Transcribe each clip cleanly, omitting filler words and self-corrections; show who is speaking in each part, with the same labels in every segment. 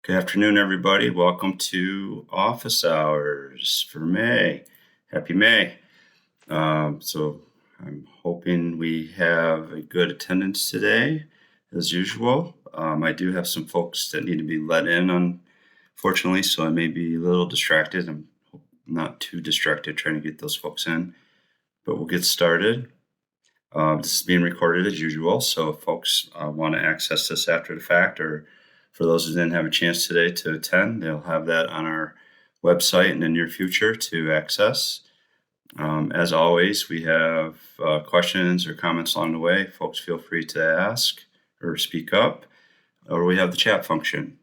Speaker 1: Good afternoon, everybody. Welcome to office hours for May. Happy May. So I'm hoping we have a good attendance today, as usual. I do have some folks that need to be let in, unfortunately, so I may be a little distracted. I'm not too distracted trying to get those folks in, but we'll get started. This is being recorded as usual, so if folks want to access this after the fact, or for those who didn't have a chance today to attend, they'll have that on our website in the near future to access. As always, we have questions or comments along the way. Folks, feel free to ask or speak up, or we have the chat function.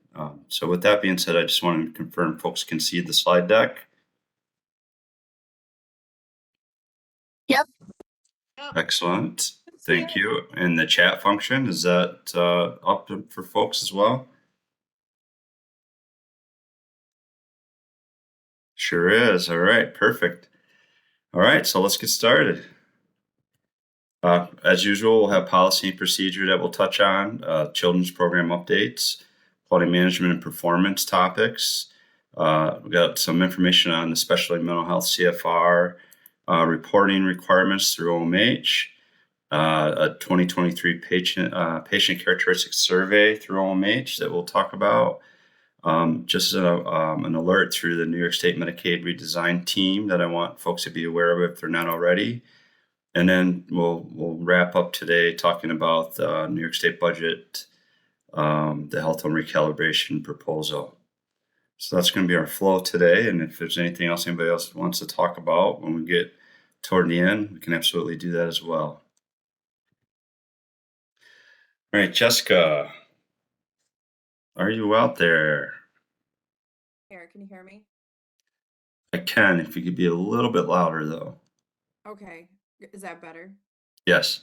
Speaker 1: So with that being said, I just want to confirm folks can see the slide deck.
Speaker 2: Yep.
Speaker 1: Excellent. Thank you. And the chat function, is that up for folks as well? Sure is. All right, perfect. All right, so let's get started. As usual, we'll have policy and procedure that we'll touch on, children's program updates, quality management and performance topics. We got some information on especially mental health CFR, reporting requirements through OMH, a 2023 patient characteristics survey through OMH that we'll talk about. Just an alert through the New York State Medicaid redesign team that I want folks to be aware of if they're not already. And then we'll wrap up today talking about the New York State budget, the health home recalibration proposal. So that's going to be our flow today. And if there's anything else anybody else wants to talk about when we get toward the end, we can absolutely do that as well. All right, Jessica, are you out there?
Speaker 2: Here, can you hear me?
Speaker 1: I can, if you could be a little bit louder though.
Speaker 2: Okay, is that better?
Speaker 1: Yes.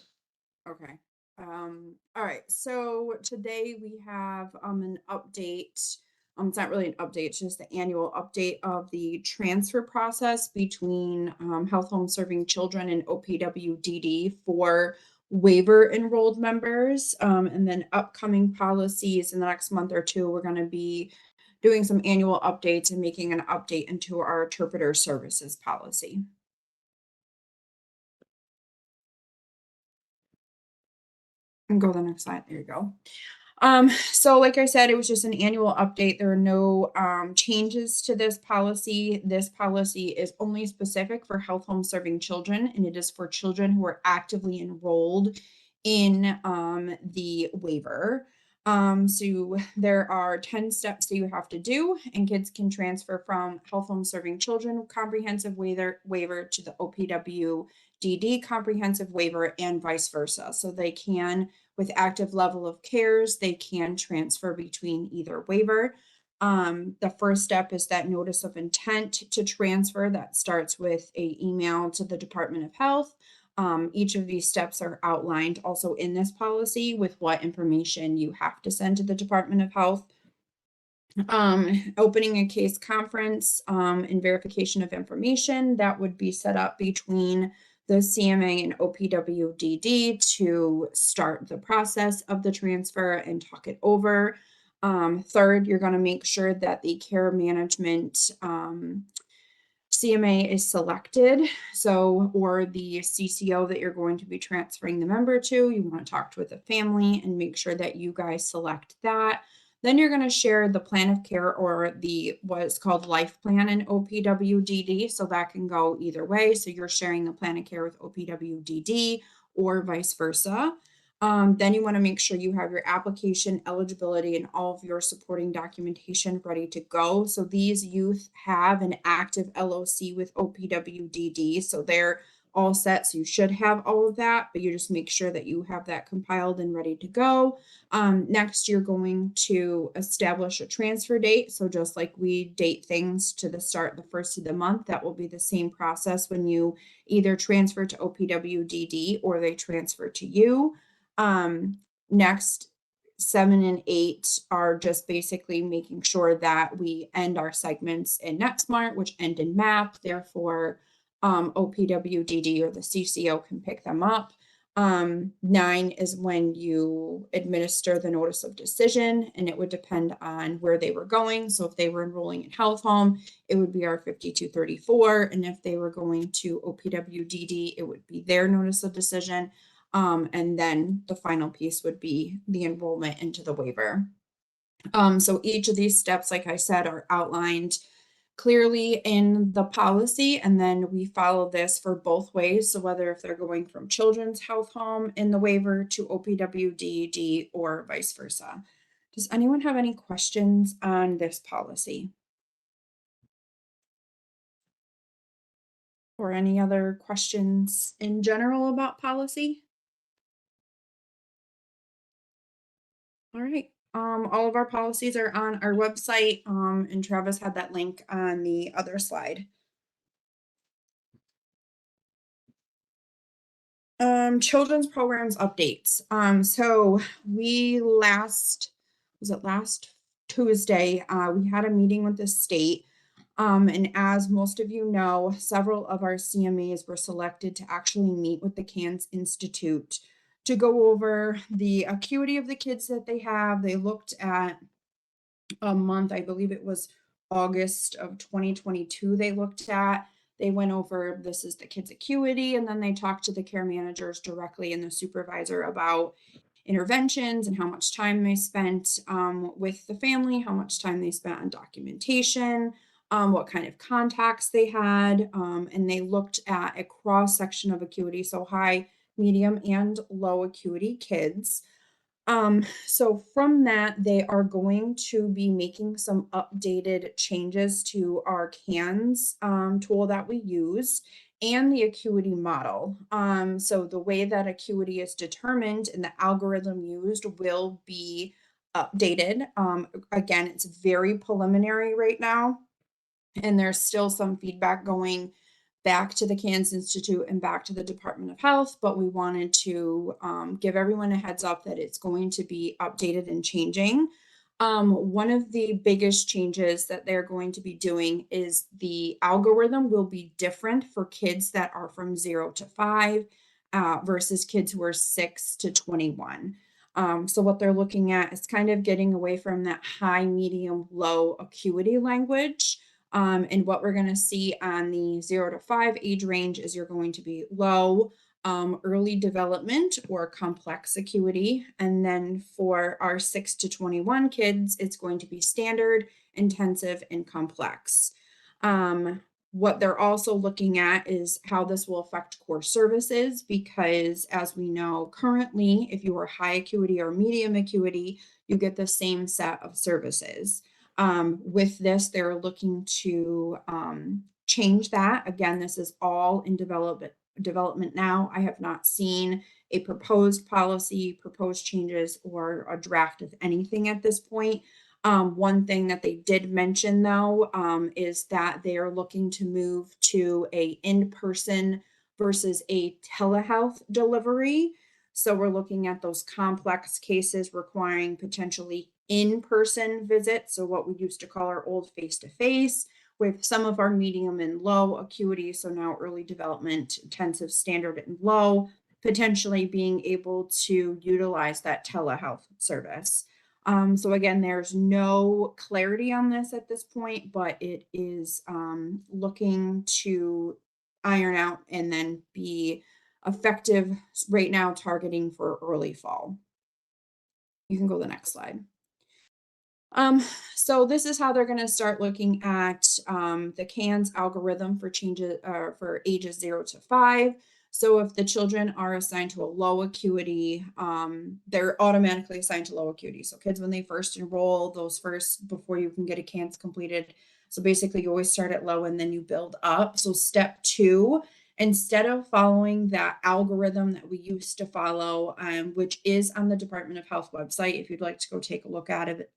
Speaker 2: Okay. All right, so today we have an update. It's not really an update, it's just the annual update of the transfer process between Health Home Serving Children and OPWDD for waiver enrolled members. And then upcoming policies in the next month or two, we're going to be doing some annual updates and making an update into our interpreter services policy. And go to the next slide. There you go. So like I said, it was just an annual update. There are no changes to this policy. This policy is only specific for health home serving children, and it is for children who are actively enrolled in the waiver. So there are 10 steps that you have to do, and kids can transfer from health home serving children comprehensive waiver to the OPWDD comprehensive waiver and vice versa. So they can, with active level of cares, they can transfer between either waiver. The first step is that notice of intent to transfer that starts with an email to the Department of Health. Each of these steps are outlined also in this policy with what information you have to send to the Department of Health. Opening a case conference and verification of information that would be set up between the CMA and OPWDD to start the process of the transfer and talk it over. Third, you're going to make sure that the care management CMA is selected. So, or the CCO that you're going to be transferring the member to, you want to talk with the family and make sure that you guys select that. Then you're going to share the plan of care or the what is called life plan in OPWDD. So that can go either way. So you're sharing the plan of care with OPWDD or vice versa. Then you want to make sure you have your application eligibility and all of your supporting documentation ready to go. So these youth have an active LOC with OPWDD. So they're all set. So you should have all of that, but you just make sure that you have that compiled and ready to go. Next, you're going to establish a transfer date. So just like we date things to the start, the first of the month, that will be the same process when you either transfer to OPWDD or they transfer to you. Next, 7 and 8 are just basically making sure that we end our segments in NetSmart, which end in MAP. Therefore, OPWDD or the CCO can pick them up. 9 is when you administer the notice of decision, and it would depend on where they were going. So if they were enrolling in health home, it would be our 5234. And if they were going to OPWDD, it would be their notice of decision. And then the final piece would be the enrollment into the waiver. So each of these steps, like I said, are outlined clearly in the policy, and then we follow this for both ways. So whether if they're going from children's health home in the waiver to OPWDD or vice versa. Does anyone have any questions on this policy? Or any other questions in general about policy? All right. All of our policies are on our website, and Travis had that link on the other slide. Children's programs updates. So was it last Tuesday, we had a meeting with the state. And as most of you know, several of our CMAs were selected to actually meet with the CANS Institute to go over the acuity of the kids that they have. They looked at a month, I believe it was August of 2022 they looked at. They went over, this is the kids' acuity, and then they talked to the care managers directly and the supervisor about interventions and how much time they spent with the family, how much time they spent on documentation, what kind of contacts they had, and they looked at a cross section of acuity, so high, medium, and low acuity kids. So from that, they are going to be making some updated changes to our CANS tool that we use and the acuity model. So the way that acuity is determined and the algorithm used will be updated. Again, it's very preliminary right now, and there's still some feedback going back to the CANS Institute and back to the Department of Health, but we wanted to give everyone a heads up that it's going to be updated and changing. One of the biggest changes that they're going to be doing is the algorithm will be different for kids that are from 0 to 5 versus kids who are 6 to 21. So what they're looking at is kind of getting away from that high, medium, low acuity language. And what we're going to see on the 0 to 5 age range is you're going to be low, early development or complex acuity. And then for our 6 to 21 kids, it's going to be standard, intensive, and complex. What they're also looking at is how this will affect core services, because as we know currently, if you are high acuity or medium acuity, you get the same set of services. With this, they're looking to change that. Again, this is all in development now. I have not seen a proposed policy, proposed changes, or a draft of anything at this point. One thing that they did mention though is that they are looking to move to a in-person versus a telehealth delivery. So we're looking at those complex cases requiring potentially in-person visits. So what we used to call our old face-to-face, with some of our medium and low acuity. So now early development, intensive, standard, and low, potentially being able to utilize that telehealth service. So again, there's no clarity on this at this point, but it is looking to iron out and then be effective right now, targeting for early fall. You can go to the next slide. So this is how they're going to start looking at the CANS algorithm for changes for ages 0 to 5. So if the children are assigned to a low acuity, they're automatically assigned to low acuity. So kids, when they first enroll, those first, before you can get a CANS completed. So basically you always start at low and then you build up. So step 2, instead of following that algorithm that we used to follow, which is on the Department of Health website, if you'd like to go take a look at it,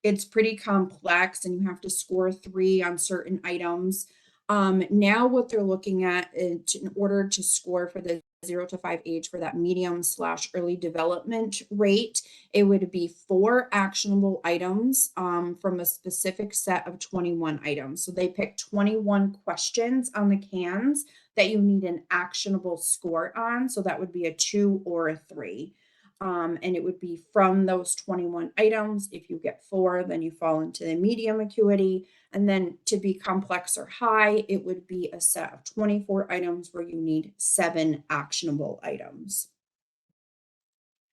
Speaker 2: it's pretty complex and you have to score 3 on certain items. Now what they're looking at is, in order to score for this 0 to 5 age for that medium/early development rate, it would be 4 actionable items from a specific set of 21 items. So they picked 21 questions on the cans that you need an actionable score on. So that would be a 2 or a 3. And it would be from those 21 items. If you get 4, then you fall into the medium acuity. And then to be complex or high, it would be a set of 24 items where you need 7 actionable items.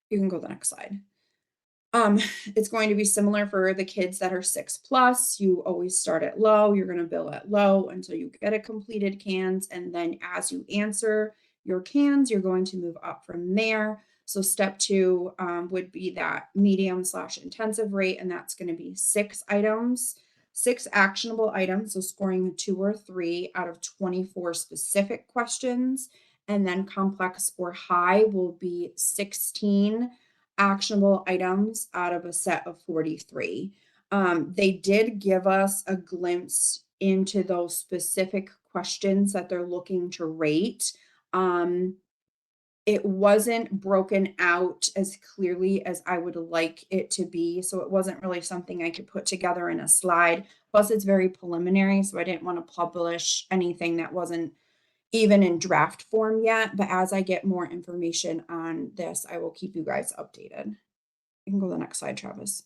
Speaker 2: You can go to the next slide. It's going to be similar for the kids that are 6+. You always start at low. You're going to bill at low until you get a completed cans. And then as you answer your cans, you're going to move up from there. So step 2 would be that medium/intensive rate, and that's going to be 6 items, 6 actionable items. So scoring a 2 or 3 out of 24 specific questions. And then complex or high will be 16 actionable items out of a set of 43. They did give us a glimpse into those specific questions that they're looking to rate. It wasn't broken out as clearly as I would like it to be, so it wasn't really something I could put together in a slide. Plus, it's very preliminary, so I didn't want to publish anything that wasn't even in draft form yet. But as I get more information on this, I will keep you guys updated. You can go to the next slide, Travis.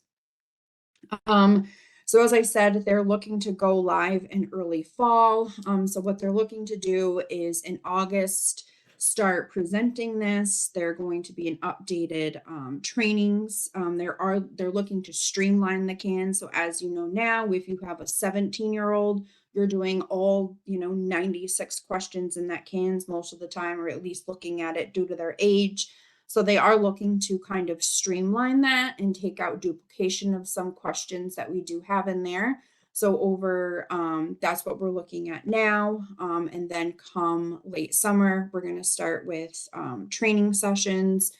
Speaker 2: So as I said, they're looking to go live in early fall. So what they're looking to do is in August, start presenting this. They're going to be an updated trainings. They're looking to streamline the cans. So as you know now, if you have a 17-year-old, you're doing all 96 questions in that cans most of the time, or at least looking at it due to their age. So they are looking to kind of streamline that and take out duplication of some questions that we do have in there. So that's what we're looking at now. And then come late summer, we're going to start with training sessions.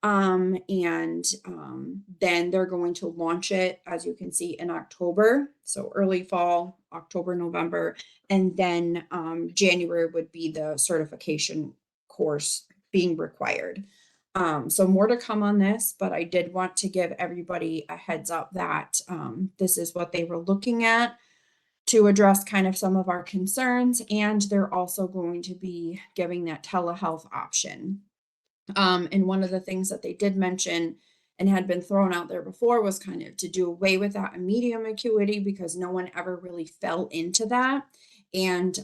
Speaker 2: Then they're going to launch it, as you can see, in October. So early fall, October, November. And then January would be the certification course being required. So more to come on this, but I did want to give everybody a heads up that this is what they were looking at to address kind of some of our concerns. And they're also going to be giving that telehealth option. And one of the things that they did mention and had been thrown out there before was kind of to do away with that medium acuity, because no one ever really fell into that. And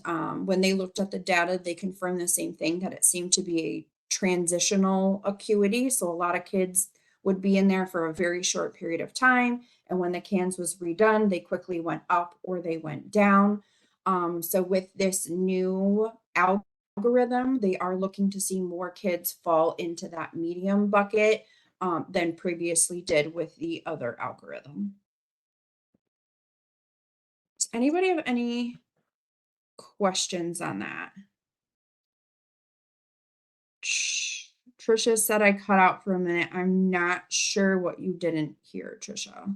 Speaker 2: when they looked at the data, they confirmed the same thing, that it seemed to be a transitional acuity. So a lot of kids would be in there for a very short period of time. And when the cans was redone, they quickly went up or they went down. So with this new algorithm, they are looking to see more kids fall into that medium bucket than previously did with the other algorithm. Does anybody have any questions on that? Trisha said I cut out for a minute. I'm not sure what you didn't hear, Trisha.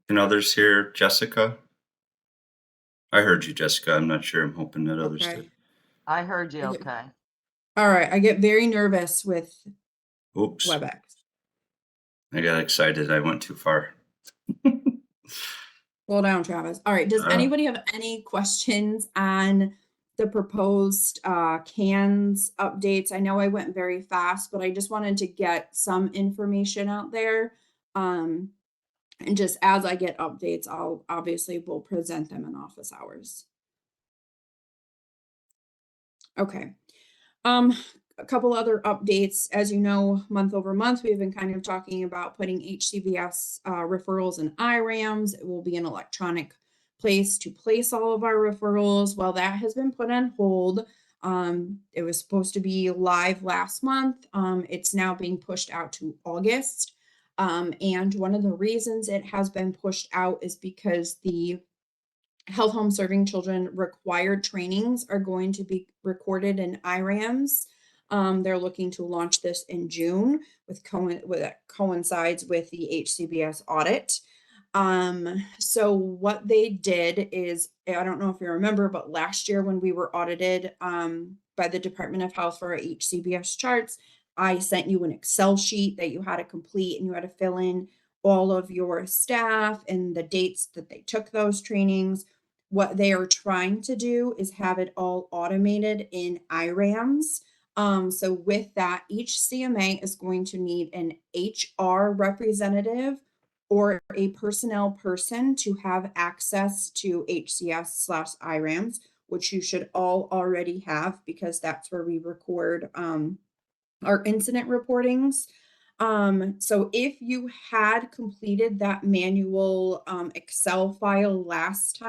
Speaker 1: Can others hear Jessica? I heard you, Jessica. I'm not sure. I'm hoping that others did.
Speaker 3: I heard you okay.
Speaker 2: All right. I get very nervous with
Speaker 1: Oops.
Speaker 2: WebEx.
Speaker 1: I got excited. I went too far.
Speaker 2: Slow down, Travis. All right. Does anybody have any questions on the proposed cans updates? I know I went very fast, but I just wanted to get some information out there. And just as I get updates, I'll obviously will present them in office hours. Okay. A couple other updates. As you know, month over month, we've been kind of talking about putting HCBS referrals in IRAMs. It will be an electronic place to place all of our referrals. Well, that has been put on hold. It was supposed to be live last month. It's now being pushed out to August. And one of the reasons it has been pushed out is because the Health Home Serving Children required trainings are going to be recorded in IRAMs. They're looking to launch this in June, that coincides with the HCBS audit. So what they did is, I don't know if you remember, but last year when we were audited, by the Department of Health for our HCBS charts, I sent you an Excel sheet that you had to complete and you had to fill in all of your staff and the dates that they took those trainings. What they are trying to do is have it all automated in IRAMs. So with that, each CMA is going to need an HR representative or a personnel person to have access to HCS/IRAMs, which you should all already have because that's where we record our incident reportings. So if you had completed that manual Excel file last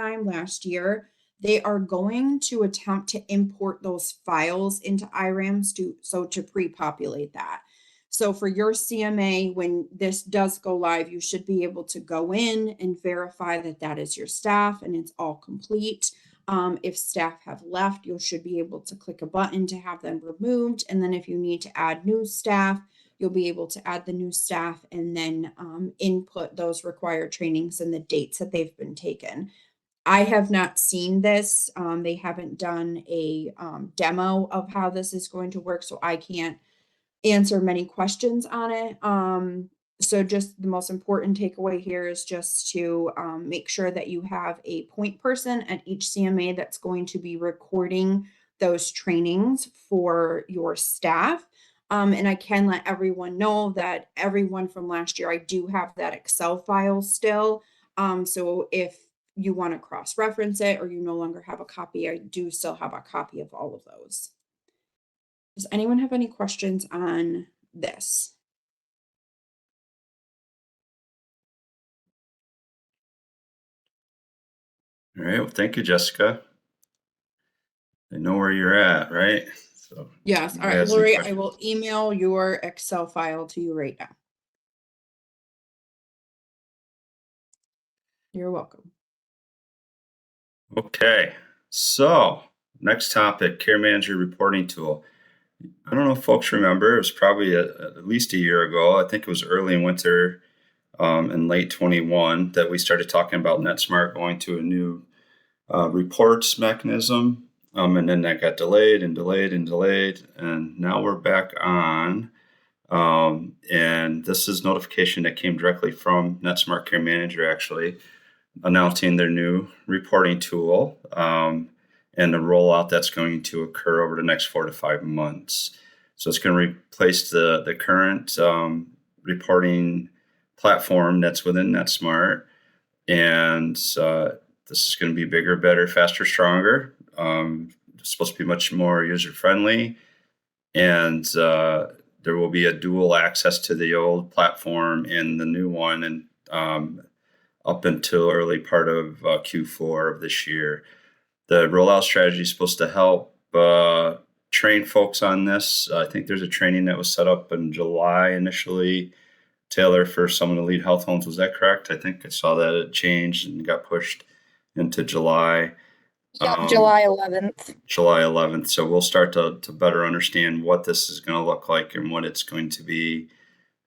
Speaker 2: year, they are going to attempt to import those files into IRAMs to pre-populate that. So for your CMA, when this does go live, you should be able to go in and verify that that is your staff and it's all complete. If staff have left, you should be able to click a button to have them removed. And then if you need to add new staff, you'll be able to add the new staff and then input those required trainings and the dates that they've been taken. I have not seen this. They haven't done a demo of how this is going to work, so I can't answer many questions on it. So just the most important takeaway here is just to make sure that you have a point person at each CMA that's going to be recording those trainings for your staff. And I can let everyone know that everyone from last year, I do have that Excel file still. So if you want to cross-reference it or you no longer have a copy, I do still have a copy of all of those. Does anyone have any questions on this?
Speaker 1: All right. Well, thank you, Jessica. I know where you're at, right? So
Speaker 2: Yes. All right,
Speaker 1: has any
Speaker 2: Lori, I
Speaker 1: questions?
Speaker 2: will email your Excel file to you right now. You're welcome.
Speaker 1: Okay. So next topic, care manager reporting tool. I don't know if folks remember, it was probably at least a year ago. I think it was early in winter in late 21 that we started talking about NetSmart going to a new reports mechanism. And then that got delayed and delayed and delayed. And now we're back on. And this is notification that came directly from NetSmart Care Manager, actually, announcing their new reporting tool and the rollout that's going to occur over the next 4 to 5 months. So it's going to replace the current reporting platform that's within NetSmart. And this is going to be bigger, better, faster, stronger. It's supposed to be much more user-friendly. And there will be a dual access to the old platform and the new one, and up until early part of Q4 of this year. The rollout strategy is supposed to help train folks on this. I think there's a training that was set up in July initially. Taylor, for some of the lead health homes, was that correct? I think I saw that it changed and got pushed into July.
Speaker 4: Yeah, July 11th.
Speaker 1: July 11th. So we'll start to better understand what this is going to look like and what it's going to be.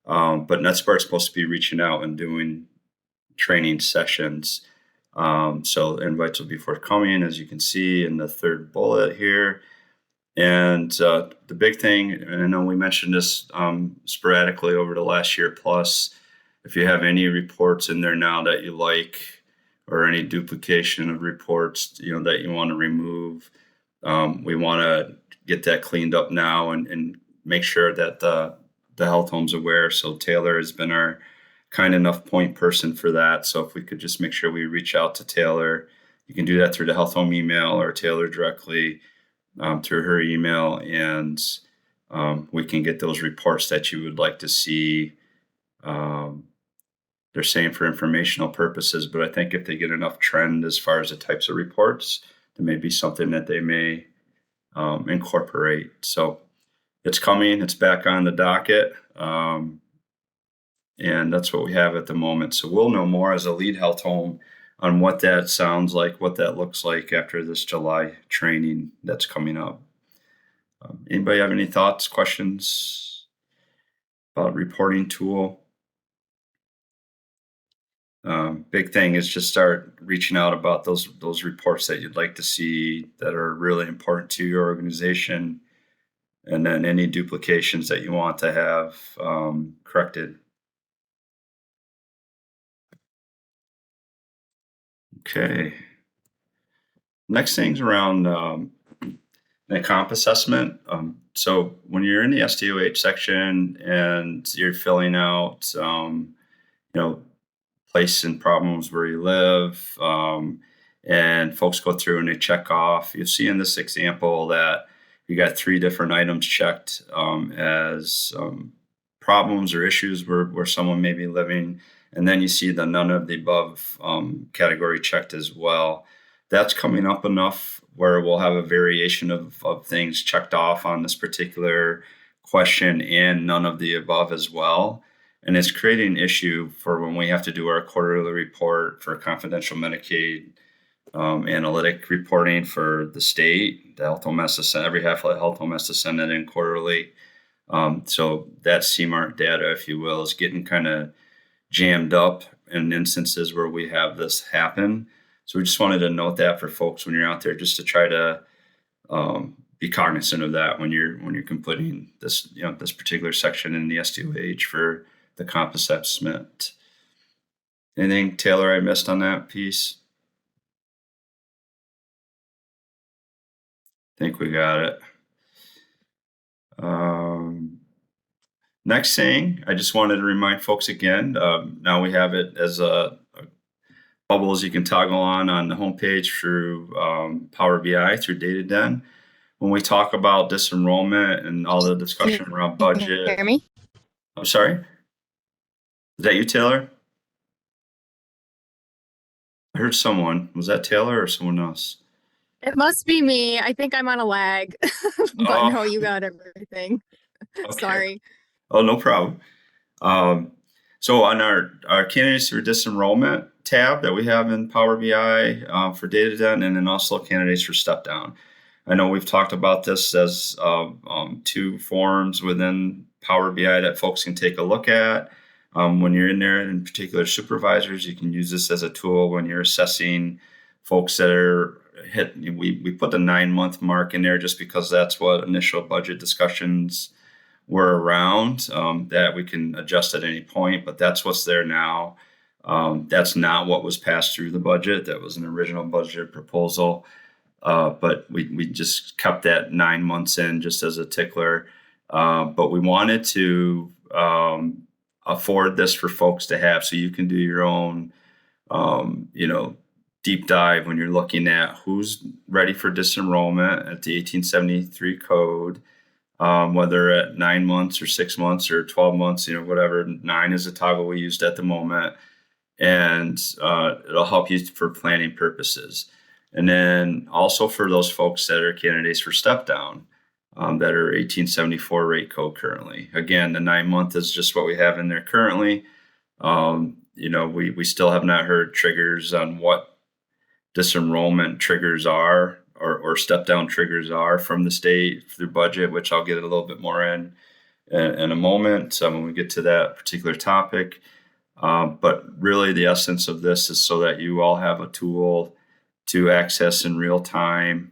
Speaker 1: But NetSmart's supposed to be reaching out and doing training sessions. So invites will be forthcoming, as you can see in the third bullet here. And the big thing, and I know we mentioned this sporadically over the last year plus, if you have any reports in there now that you like, or any duplication of reports, that you want to remove, we want to get that cleaned up now and make sure that the health home's aware. So Taylor has been our kind enough point person for that. So if we could just make sure we reach out to Taylor, you can do that through the health home email or Taylor directly through her email, and we can get those reports that you would like to see. They're saying for informational purposes, but I think if they get enough trend as far as the types of reports, there may be something that they may incorporate. So it's coming, it's back on the docket. And that's what we have at the moment. So we'll know more as a lead health home on what that sounds like, what that looks like after this July training that's coming up. Anybody have any thoughts, questions about reporting tool? Big thing is just start reaching out about those reports that you'd like to see that are really important to your organization, and then any duplications that you want to have corrected. Okay. Next thing's around the comp assessment. So when you're in the SDOH section and you're filling out, place and problems where you live, and folks go through and they check off. You'll see in this example that you got 3 different items checked as problems or issues where someone may be living, and then you see the none of the above category checked as well. That's coming up enough where we'll have a variation of things checked off on this particular question and none of the above as well. And it's creating an issue for when we have to do our quarterly report for confidential Medicaid analytic reporting for the state. The health home has to send, every health home has to send that in quarterly. So that CMARC data, if you will, is getting kind of jammed up in instances where we have this happen. So we just wanted to note that for folks when you're out there, just to try to be cognizant of that when you're completing this, this particular section in the SDOH for the comp assessment. Anything, Taylor, I missed on that piece? I think we got it. Next thing, I just wanted to remind folks again, now we have it as a bubbles you can toggle on the homepage through Power BI through DataDen. When we talk about disenrollment and all the discussion around budget.
Speaker 4: Can you hear me?
Speaker 1: I'm sorry? Is that you, Taylor? I heard someone. Was that Taylor or someone else?
Speaker 4: It must be me. I think I'm on a lag. But no, you got everything.
Speaker 1: Okay.
Speaker 4: Sorry.
Speaker 1: Oh, no problem. So on our candidates for disenrollment tab that we have in Power BI for DataDen, and then also candidates for step down. I know we've talked about this as 2 forms within Power BI that folks can take a look at. When you're in there, in particular supervisors, you can use this as a tool when you're assessing folks that are hit. We put the 9-month mark in there just because that's what initial budget discussions were around, that we can adjust at any point, but that's what's there now. That's not what was passed through the budget. That was an original budget proposal. But we just kept that 9 months in just as a tickler. But we wanted to afford this for folks to have, so you can do your own, deep dive when you're looking at who's ready for disenrollment at the 1873 code, whether at 9 months or 6 months or 12 months, whatever. 9 is a toggle we used at the moment, and it'll help you for planning purposes. And then also for those folks that are candidates for step down, that are 1874 rate code currently. Again, the 9-month is just what we have in there currently. We still have not heard triggers on what disenrollment triggers are or step down triggers are from the state through budget, which I'll get a little bit more in a moment when we get to that particular topic. But really the essence of this is so that you all have a tool to access in real time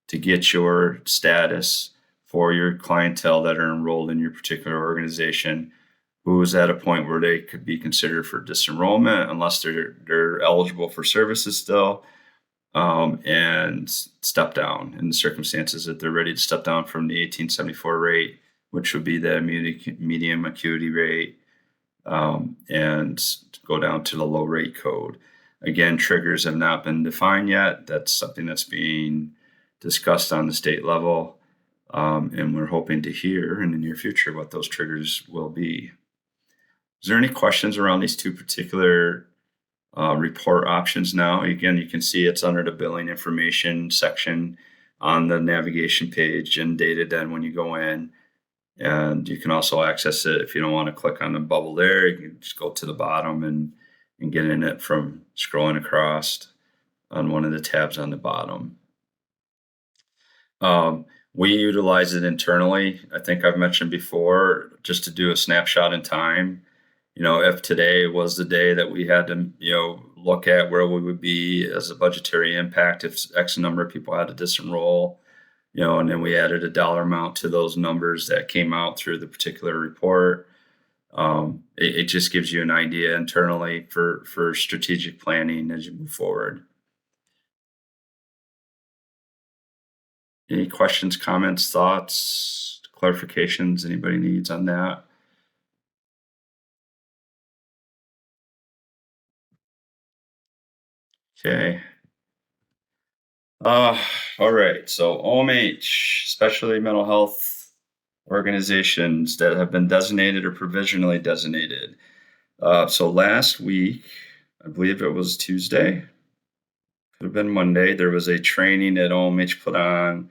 Speaker 1: to get your status for your clientele that are enrolled in your particular organization, who is at a point where they could be considered for disenrollment unless they're eligible for services still, and step down in the circumstances that they're ready to step down from the 1874 rate, which would be the medium acuity rate, and go down to the low rate code. Again, triggers have not been defined yet. That's something that's being discussed on the state level, and we're hoping to hear in the near future what those triggers will be. Is there any questions around these 2 particular report options now? Again, you can see it's under the billing information section on the navigation page in DataDen when you go in. And you can also access it if you don't want to click on the bubble there. You can just go to the bottom and get in it from scrolling across on one of the tabs on the bottom. We utilize it internally. I think I've mentioned before, just to do a snapshot in time if today was the day that we had to, look at where we would be as a budgetary impact if X number of people had to disenroll, and then we added a dollar amount to those numbers that came out through the particular report. It just gives you an idea internally for strategic planning as you move forward. Any questions, comments, thoughts, clarifications anybody needs on that? Okay. All right. So OMH, especially mental health organizations that have been designated or provisionally designated. So last week, I believe it was Tuesday, could have been Monday, there was a training that OMH put on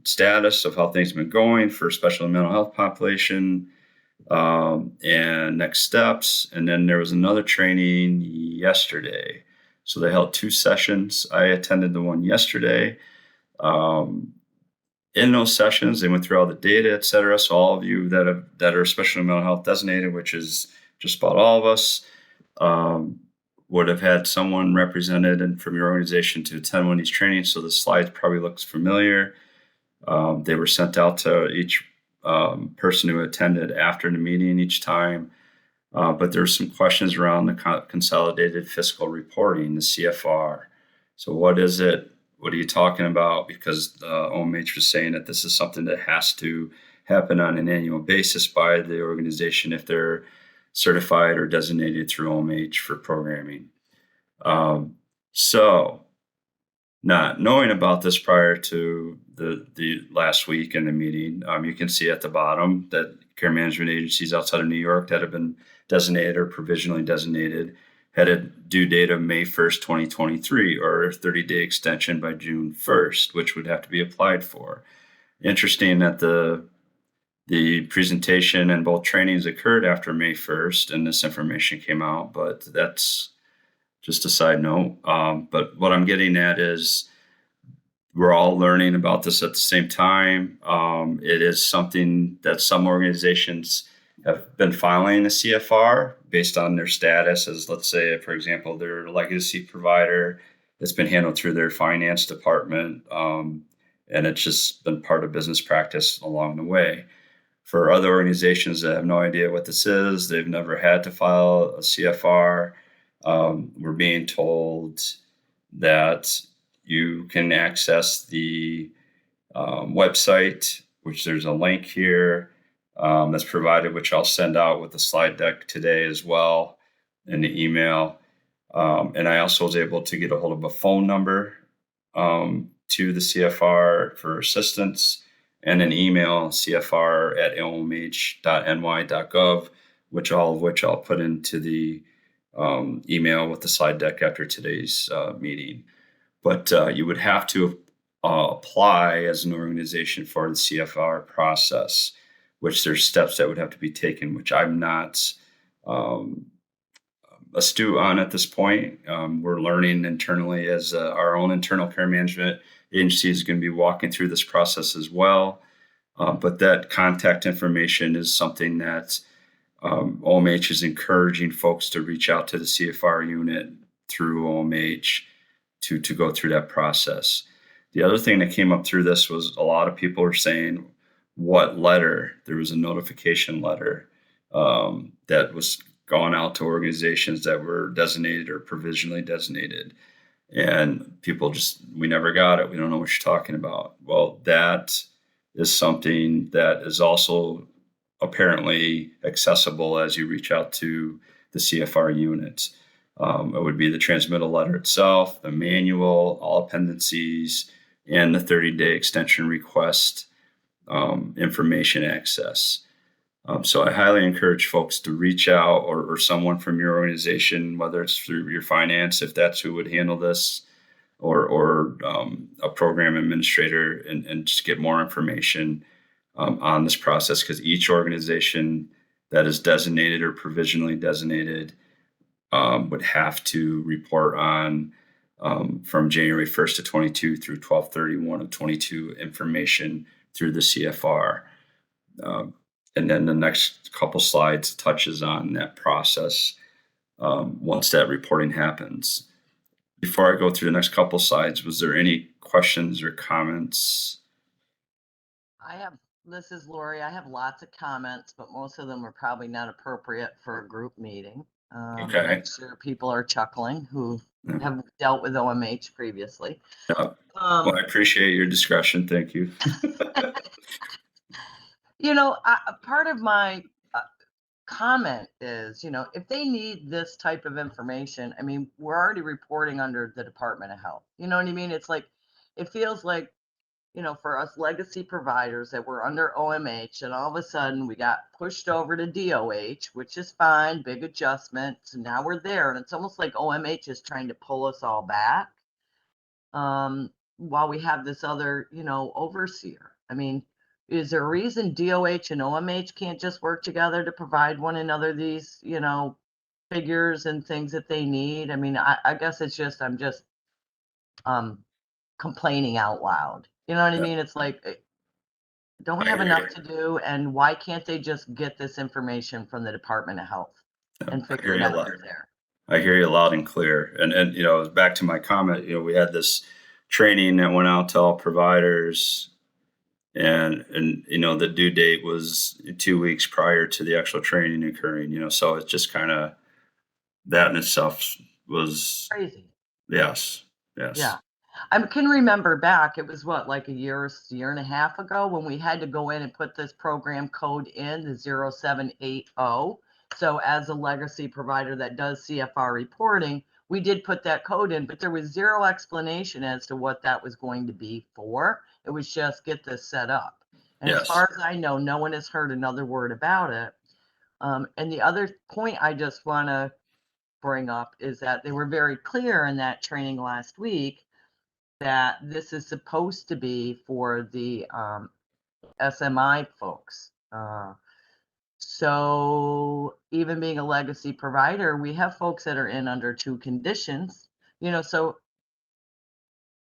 Speaker 1: status of how things have been going for special mental health population, and next steps. And then there was another training yesterday. So they held 2 sessions. I attended the one yesterday. In those sessions, they went through all the data, et cetera. So all of you that are special mental health designated, which is just about all of us, would have had someone represented and from your organization to attend one of these trainings. So the slides probably looks familiar. They were sent out to each person who attended after the meeting each time. But there's some questions around the consolidated fiscal reporting, the CFR. So what is it? What are you talking about? Because OMH was saying that this is something that has to happen on an annual basis by the organization if they're certified or designated through OMH for programming. So not knowing about this prior to the last week in the meeting, you can see at the bottom that care management agencies outside of New York that have been designated or provisionally designated had a due date of May 1st, 2023, or a 30-day extension by June 1st, which would have to be applied for. Interesting that the presentation and both trainings occurred after May 1st and this information came out, but that's just a side note. But what I'm getting at is we're all learning about this at the same time. It is something that some organizations have been filing a CFR based on their status as, let's say, for example, their legacy provider. It's been handled through their finance department, and it's just been part of business practice along the way. For other organizations that have no idea what this is, they've never had to file a CFR. We're being told that you can access the website, which there's a link here that's provided, which I'll send out with the slide deck today as well in the email. And I also was able to get a hold of a phone number to the CFR for assistance and an email, cfr@omh.ny.gov, which I'll put into the email with the slide deck after today's meeting. But you would have to apply as an organization for the CFR process, which there's steps that would have to be taken, which I'm not astute on at this point. We're learning internally as our own internal care management agency is going to be walking through this process as well. But that contact information is something that OMH is encouraging folks to reach out to the CFR unit through OMH to go through that process. The other thing that came up through this was a lot of people are saying what letter. There was a notification letter that was gone out to organizations that were designated or provisionally designated. And people we never got it. We don't know what you're talking about. Well, that is something that is also apparently accessible as you reach out to the CFR units. It would be the transmittal letter itself, the manual, all appendices, and the 30-day extension request information access. So I highly encourage folks to reach out or someone from your organization, whether it's through your finance, if that's who would handle this, or a program administrator, and just get more information on this process, because each organization that is designated or provisionally designated would have to report on from January 1st of 22 through 12/31 of 22 information through the CFR. And then the next couple slides touches on that process once that reporting happens. Before I go through the next couple slides, was there any questions or comments?
Speaker 3: This is Lori. I have lots of comments, but most of them are probably not appropriate for a group meeting.
Speaker 1: Okay.
Speaker 3: I'm sure people are chuckling who
Speaker 1: Yeah.
Speaker 3: have dealt with OMH previously.
Speaker 1: Yeah. Well, I appreciate your discretion. Thank you.
Speaker 3: Part of my comment is, if they need this type of information, I mean, we're already reporting under the Department of Health. You know what I mean? It's like, it feels like, for us legacy providers that were under OMH, and all of a sudden we got pushed over to DOH, which is fine, big adjustment. So now we're there, and it's almost like OMH is trying to pull us all back while we have this other, overseer. I mean, is there a reason DOH and OMH can't just work together to provide one another these, figures and things that they need? I mean, I guess it's just, I'm just complaining out loud. You know what I mean? It's like, don't we have enough to do? And why can't they just get this information from the Department of Health and figure it out there?
Speaker 1: I hear you loud and clear. And back to my comment, we had this training that went out to all providers, and the due date was 2 weeks prior to the actual training occurring, so it's just kind of, that in itself was
Speaker 3: crazy.
Speaker 1: Yes.
Speaker 3: Yeah. I can remember back, it was like a year and a half ago when we had to go in and put this program code in, the 0780. So as a legacy provider that does CFR reporting, we did put that code in, but there was zero explanation as to what that was going to be for. It was just get this set up. And as far as I know, no one has heard another word about it. And the other point I just want to bring up is that they were very clear in that training last week that this is supposed to be for the SMI folks. So even being a legacy provider, we have folks that are in under 2 conditions, so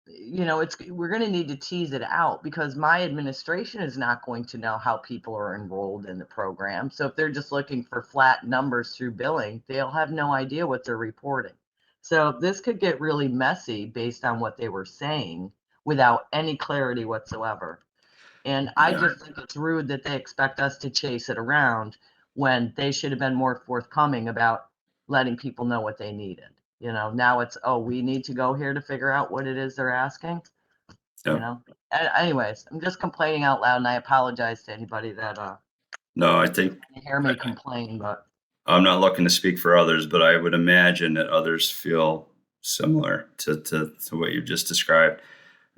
Speaker 3: we're going to need to tease it out, because my administration is not going to know how people are enrolled in the program. So if they're just looking for flat numbers through billing, they'll have no idea what they're reporting. So this could get really messy based on what they were saying without any clarity whatsoever. And I just think it's rude that they expect us to chase it around when they should have been more forthcoming about letting people know what they needed. Now it's, we need to go here to figure out what it is they're asking. Anyways, I'm just complaining out loud, and I apologize to anybody that
Speaker 1: No, I think
Speaker 3: hear me complain, but
Speaker 1: I'm not looking to speak for others, but I would imagine that others feel similar to what you just described.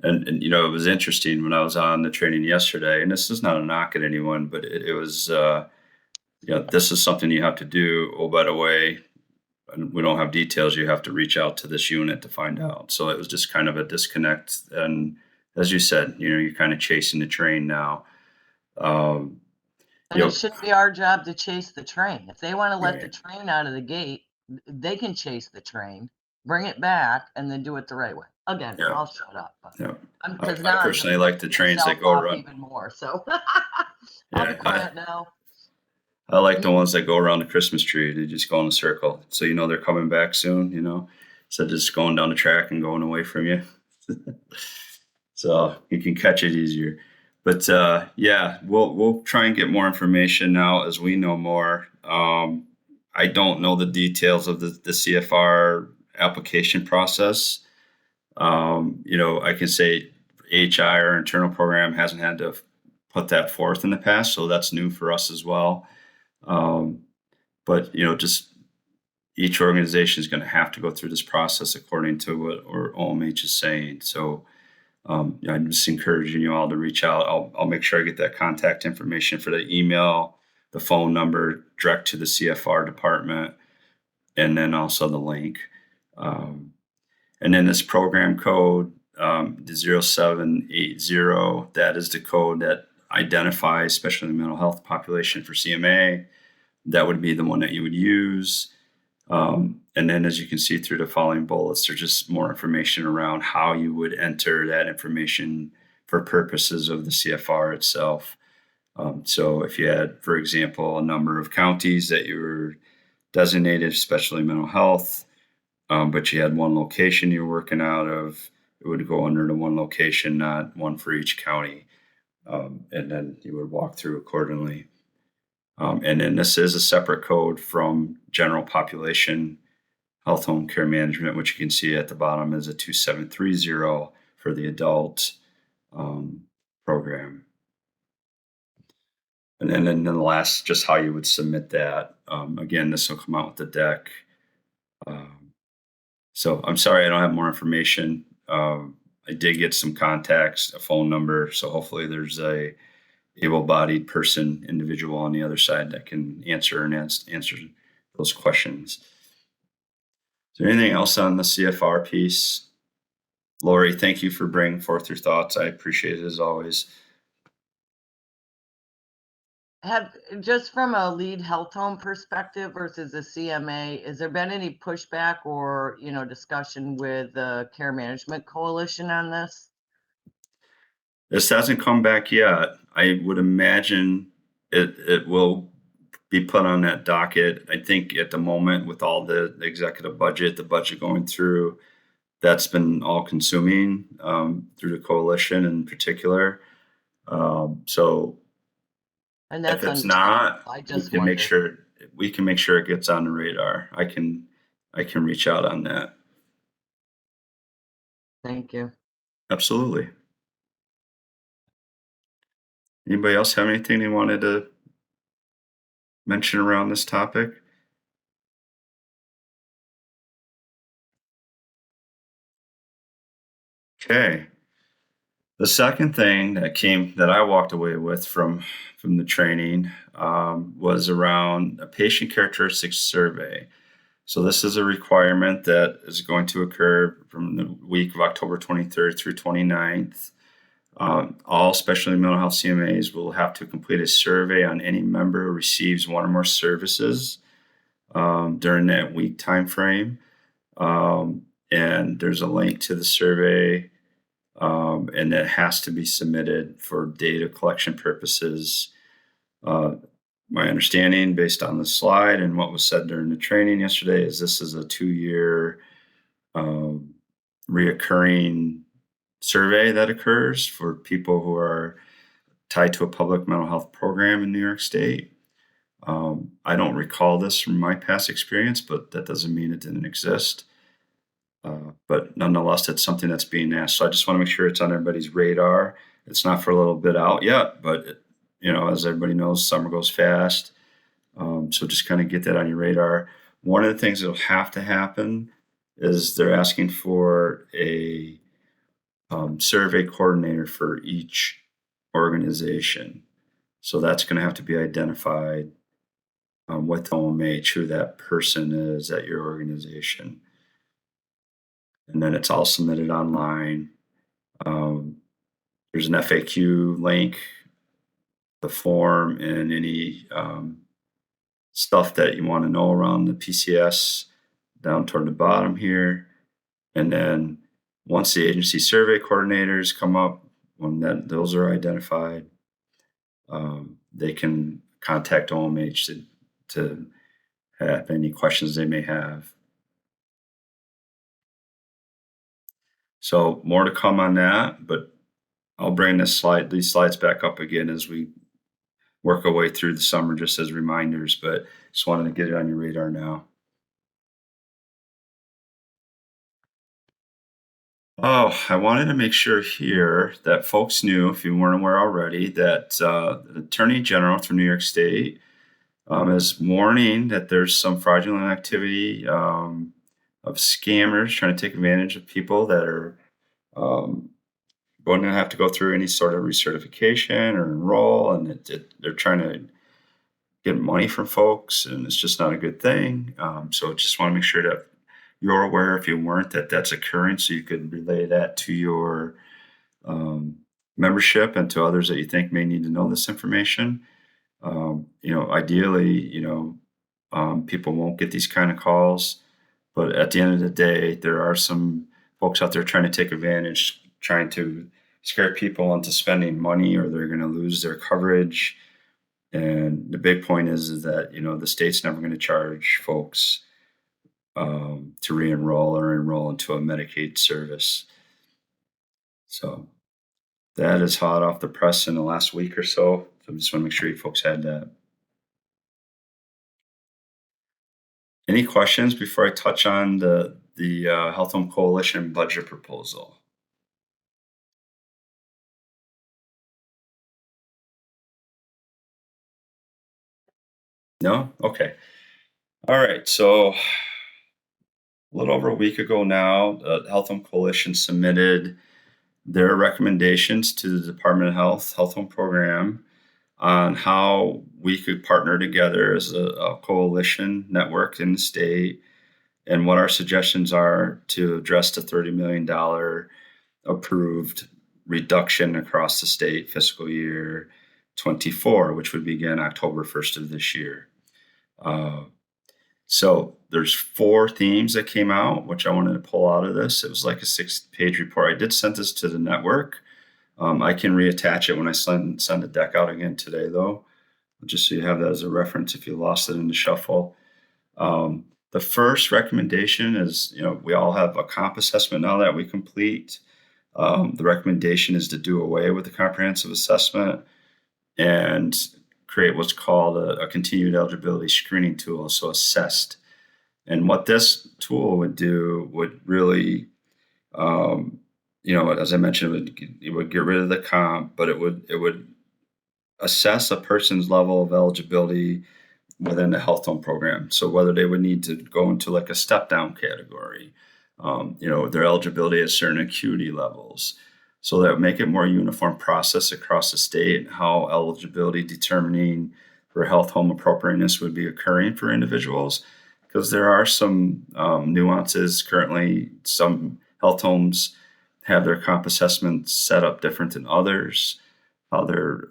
Speaker 1: And it was interesting when I was on the training yesterday, and this is not a knock at anyone, but it was, this is something you have to do. Oh, by the way, we don't have details. You have to reach out to this unit to find out. So it was just kind of a disconnect. And as you said, you're kind of chasing the train now.
Speaker 3: And it shouldn't be our job to chase the train. If they want to let the train out of the gate, they can chase the train, bring it back, and then do it the right way. Again, I'll shut up. But
Speaker 1: I personally like the trains that go around
Speaker 3: even more. So I'll be quiet now.
Speaker 1: I like the ones that go around the Christmas tree. They just go in a circle, so they're coming back soon. Instead of just going down the track and going away from you, so you can catch it easier. But we'll try and get more information now as we know more. I don't know the details of the CFR application process. I can say HI, our internal program, hasn't had to put that forth in the past, so that's new for us as well. But just each organization is going to have to go through this process according to what OMH is saying. So I'm just encouraging you all to reach out. I'll make sure I get that contact information for the email, the phone number direct to the CFR department, and then also the link. And then this program code, the 0780, that is the code that identifies especially the mental health population for CMA. That would be the one that you would use. And then as you can see through the following bullets, there's just more information around how you would enter that information for purposes of the CFR itself. So if you had, for example, a number of counties that you were designated, especially mental health, but you had one location you're working out of, it would go under the one location, not one for each county. And then you would walk through accordingly. And then this is a separate code from general population health home care management, which you can see at the bottom is a 2730 for the adult program. And then the last, just how you would submit that. Again, this will come out with the deck. So I'm sorry I don't have more information. I did get some contacts, a phone number. So hopefully there's a able-bodied person, individual on the other side that can answer those questions. Is there anything else on the CFR piece? Lori, thank you for bringing forth your thoughts. I appreciate it as always.
Speaker 3: Just from a lead health home perspective versus a CMA, has there been any pushback or, discussion with the Care Management Coalition on this?
Speaker 1: This hasn't come back yet. I would imagine it will be put on that docket. I think at the moment with all the executive budget, the budget going through, that's been all consuming through the coalition in particular. So
Speaker 3: And that's
Speaker 1: if it's
Speaker 3: understandable.
Speaker 1: not,
Speaker 3: I
Speaker 1: we
Speaker 3: just
Speaker 1: can make
Speaker 3: wondered.
Speaker 1: sure it gets on the radar. I can reach out on that.
Speaker 3: Thank you.
Speaker 1: Absolutely. Anybody else have anything they wanted to mention around this topic? Okay. The second thing that I walked away with from the training was around a patient characteristics survey. So this is a requirement that is going to occur from the week of October 23rd through 29th. All specialty mental health CMAs will have to complete a survey on any member who receives one or more services during that week time frame. And there's a link to the survey, and it has to be submitted for data collection purposes. My understanding, based on the slide and what was said during the training yesterday, is this is a 2-year reoccurring survey that occurs for people who are tied to a public mental health program in New York State. I don't recall this from my past experience, but that doesn't mean it didn't exist. But nonetheless, it's something that's being asked. So I just want to make sure it's on everybody's radar. It's not for a little bit out yet, but as everybody knows, summer goes fast. So just kind of get that on your radar. One of the things that'll have to happen is they're asking for a survey coordinator for each organization. So that's going to have to be identified with OMH, who that person is at your organization. And then it's all submitted online. There's an FAQ link, the form, and any stuff that you want to know around the PCS down toward the bottom here. And then once the agency survey coordinators come up, when those are identified, they can contact OMH to have any questions they may have. So more to come on that, but I'll bring these slides back up again as we work our way through the summer, just as reminders, but just wanted to get it on your radar now. Oh, I wanted to make sure here that folks knew, if you weren't aware already, that the Attorney General for New York State is warning that there's some fraudulent activity of scammers trying to take advantage of people that are going to have to go through any sort of recertification or enroll, and they're trying to get money from folks, and it's just not a good thing. So just want to make sure that you're aware, if you weren't, that that's occurring, so you could relay that to your membership and to others that you think may need to know this information. Ideally, people won't get these kind of calls, but at the end of the day, there are some folks out there trying to take advantage, trying to scare people into spending money or they're going to lose their coverage. And the big point is that, the state's never going to charge folks to re-enroll or enroll into a Medicaid service. So that is hot off the press in the last week or so. So I just want to make sure you folks had that. Any questions before I touch on the Health Home Coalition budget proposal? No? Okay. All right. So a little over a week ago now, the Health Home Coalition submitted their recommendations to the Department of Health Home Program on how we could partner together as a coalition network in the state and what our suggestions are to address the $30 million approved reduction across the state fiscal year 24, which would begin October 1st of this year. So there's 4 themes that came out, which I wanted to pull out of this. It was like a 6-page report. I did send this to the network. I can reattach it when I send the deck out again today, though, just so you have that as a reference if you lost it in the shuffle. The first recommendation is, we all have a comp assessment now that we complete. The recommendation is to do away with the comprehensive assessment and create what's called a continued eligibility screening tool, so assessed. And what this tool would do would really, as I mentioned, it would get rid of the comp, but it would assess a person's level of eligibility within the health home program. So whether they would need to go into like a step down category, their eligibility at certain acuity levels. So that would make it more uniform process across the state, how eligibility determining for health home appropriateness would be occurring for individuals. Because there are some nuances currently. Some health homes have their comp assessments set up different than others. How they're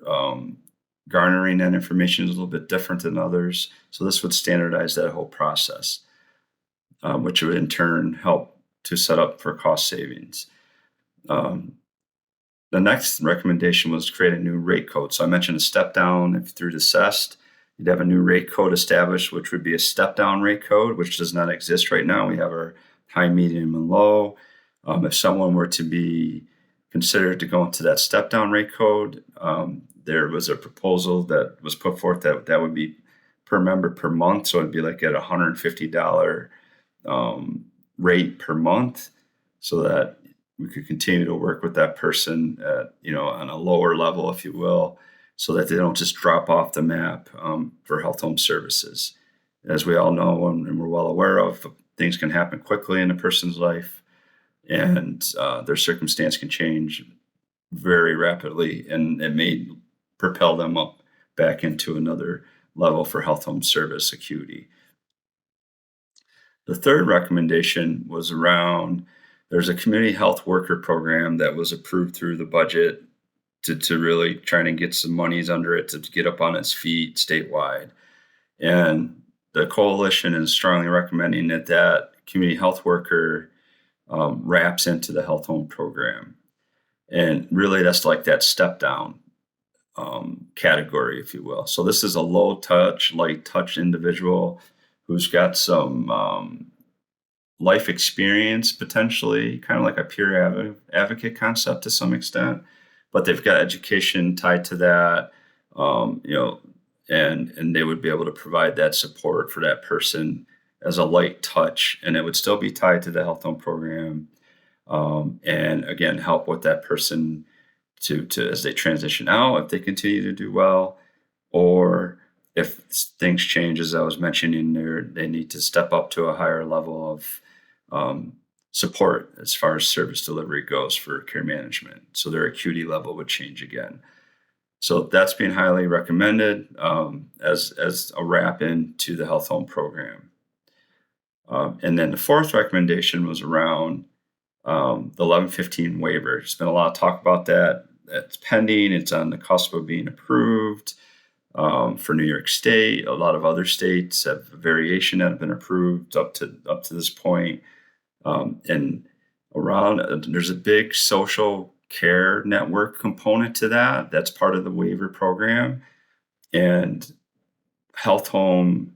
Speaker 1: garnering that information is a little bit different than others. So this would standardize that whole process, which would in turn help to set up for cost savings. The next recommendation was to create a new rate code. So I mentioned a step down. If through the CEST, you'd have a new rate code established, which would be a step down rate code, which does not exist right now. We have our high, medium, and low. If someone were to be considered to go into that step down rate code, there was a proposal that was put forth that would be per member per month. So it'd be like at $150 rate per month, so that we could continue to work with that person at, on a lower level, if you will, so that they don't just drop off the map for health home services. As we all know and we're well aware of, things can happen quickly in a person's life, and their circumstance can change very rapidly, and it may propel them up back into another level for health home service acuity. The third recommendation was around, there's a community health worker program that was approved through the budget to really try to get some monies under it to get up on its feet statewide. And the coalition is strongly recommending that community health worker wraps into the health home program. And really that's like that step down category, if you will. So this is a low touch, light touch individual who's got some life experience, potentially kind of like a peer advocate concept to some extent, but they've got education tied to that, and they would be able to provide that support for that person as a light touch, and it would still be tied to the health home program, and again, help with that person to as they transition out, if they continue to do well, or if things change, as I was mentioning, they need to step up to a higher level of support as far as service delivery goes for care management. So their acuity level would change again. So that's being highly recommended as a wrap into the health home program. And then the fourth recommendation was around the 1115 waiver. There's been a lot of talk about that. That's pending. It's on the cusp of being approved for New York State. A lot of other states have variation that have been approved up to this point. And around there's a big social care network component to that. That's part of the waiver program. And the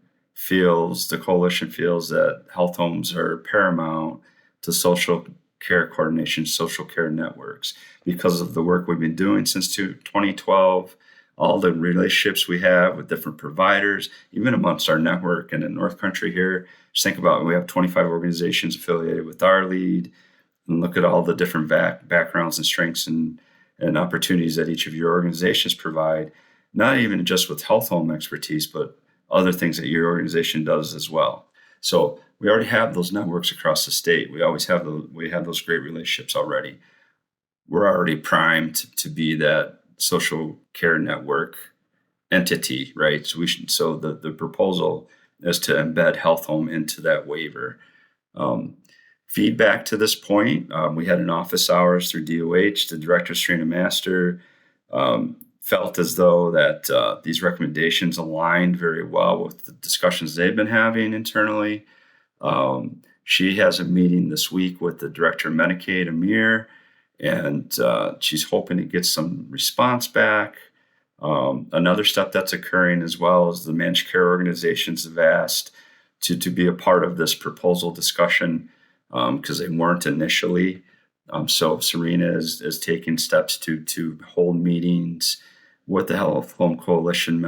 Speaker 1: coalition feels that health homes are paramount to social care coordination, social care networks, because of the work we've been doing since 2012, all the relationships we have with different providers, even amongst our network and in North Country here. Just think about it, we have 25 organizations affiliated with our lead, and look at all the different backgrounds and strengths and opportunities that each of your organizations provide, not even just with health home expertise, but other things that your organization does as well. So we already have those networks across the state. We have those great relationships already. We're already primed to be that social care network entity, right? So the proposal is to embed health home into that waiver. Feedback to this point, we had an office hours through DOH. The director, Serena Master, felt as though that these recommendations aligned very well with the discussions they've been having internally. She has a meeting this week with the director of Medicaid, Amir, and she's hoping to get some response back. Another step that's occurring as well is the managed care organizations have asked to be a part of this proposal discussion because they weren't initially. So Serena is taking steps to hold meetings with the Health Home Coalition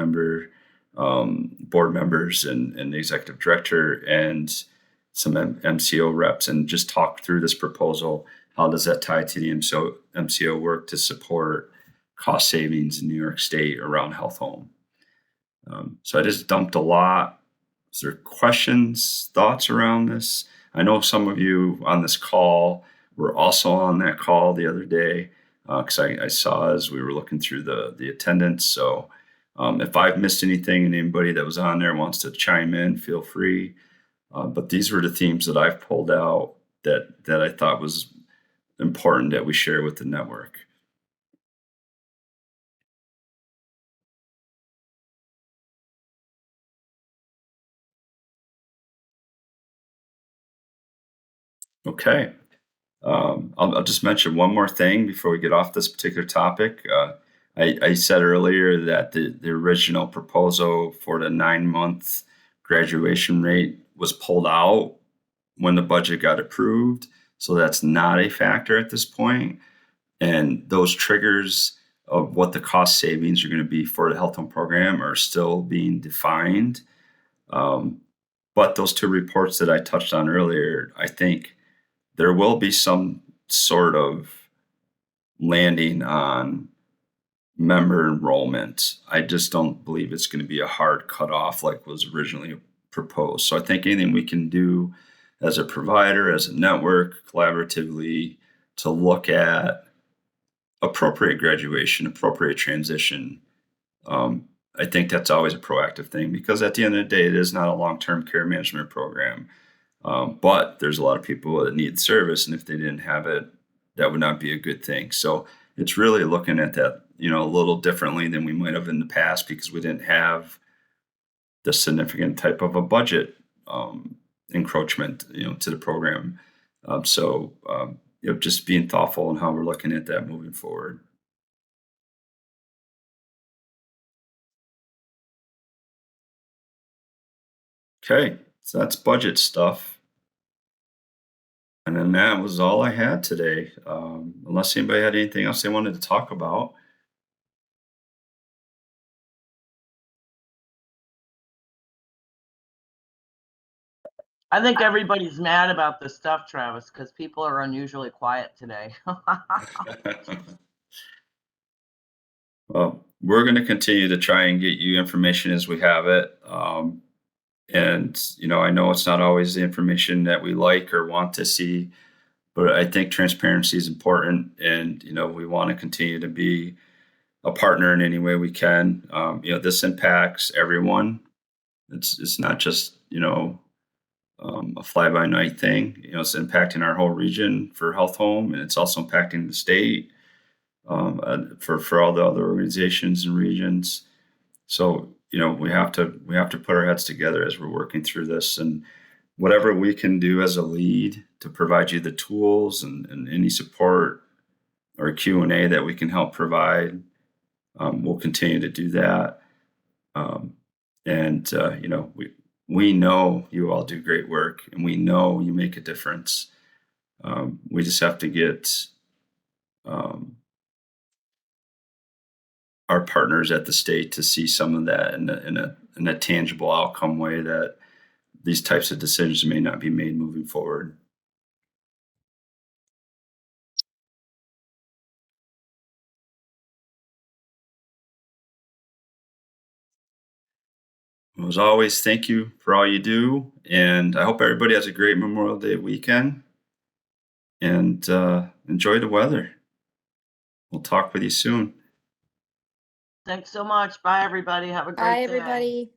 Speaker 1: board members and the executive director and some MCO reps, and just talk through this proposal. How does that tie to the MCO work to support cost savings in New York State around health home? So I just dumped a lot. Is there questions, thoughts around this? I know some of you on this call were also on that call the other day, because I saw as we were looking through the attendance. So if I've missed anything and anybody that was on there wants to chime in, feel free. But these were the themes that I've pulled out that I thought was important that we share with the network. Okay. I'll just mention one more thing before we get off this particular topic. I said earlier that the original proposal for the 9-month graduation rate was pulled out when the budget got approved. So that's not a factor at this point. And those triggers of what the cost savings are going to be for the health home program are still being defined. But those two reports that I touched on earlier, I think there will be some sort of landing on member enrollment. I just don't believe it's going to be a hard cutoff like was originally proposed. So I think anything we can do as a provider, as a network, collaboratively, to look at appropriate graduation, appropriate transition, I think that's always a proactive thing, because at the end of the day, it is not a long-term care management program. But there's a lot of people that need service, and if they didn't have it, that would not be a good thing. So it's really looking at that, a little differently than we might have in the past, because we didn't have the significant type of a budget encroachment, to the program. So just being thoughtful in how we're looking at that moving forward. Okay, so that's budget stuff. And then that was all I had today. Unless anybody had anything else they wanted to talk about.
Speaker 3: I think everybody's mad about this stuff, Travis, because people are unusually quiet today.
Speaker 1: Well, we're going to continue to try and get you information as we have it. And, I know it's not always the information that we like or want to see, but I think transparency is important. And, we want to continue to be a partner in any way we can. This impacts everyone. It's not just, a fly-by-night thing. It's impacting our whole region for health home, and it's also impacting the state for all the other organizations and regions. So, we have to put our heads together as we're working through this, and whatever we can do as a lead to provide you the tools and any support or Q&A that we can help provide, we'll continue to do that. You know, we know you all do great work, and we know you make a difference. We just have to get our partners at the state to see some of that in a tangible outcome way, that these types of decisions may not be made moving forward. As always, thank you for all you do, and I hope everybody has a great Memorial Day weekend, and enjoy the weather. We'll talk with you soon.
Speaker 3: Thanks so much. Bye, everybody. Have a great
Speaker 4: Bye,
Speaker 3: day.
Speaker 4: everybody.